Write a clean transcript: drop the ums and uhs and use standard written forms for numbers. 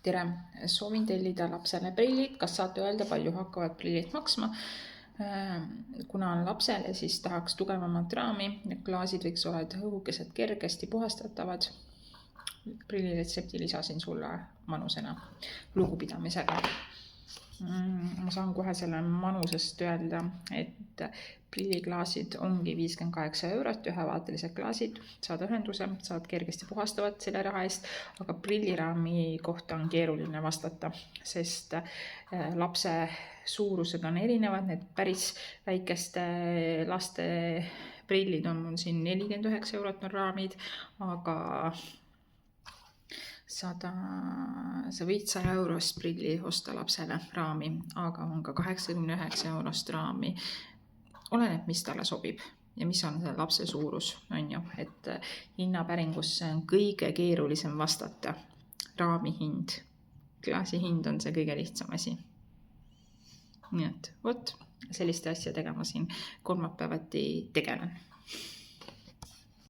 Tere, soovin tellida lapsele prillid. Kas saate öelda, palju hakkavad prillid maksma? Kuna on lapsele, siis tahaks tugevamat raami. Klaasid võiks olla õhukesed, kergesti puhastatavad. Prilliretsepti lisasin sulle manusena lugupidamisega. Ma saan kohe selle manusest öelda, et prilliklaasid ongi 58 €, ühevaatelised klaasid, saad ühenduse, saad kergesti puhastavad selle raha eest, aga prilliraami kohta on keeruline vastata, sest lapse suurused on erinevad, need päris väikeste laste prillid on mul siin 49 € on raamid, aga sa võid 100 € prilli osta lapsele raami, aga on ka 89 € raami. Oleneb, mis talle sobib ja mis on selle lapse suurus, on ju, et hinnapäringusse on kõige keerulisem vastata raami hind. Klaasi hind on see kõige lihtsam asi. Nii et selliste asjadega ma siin kolmapäevati tegelen.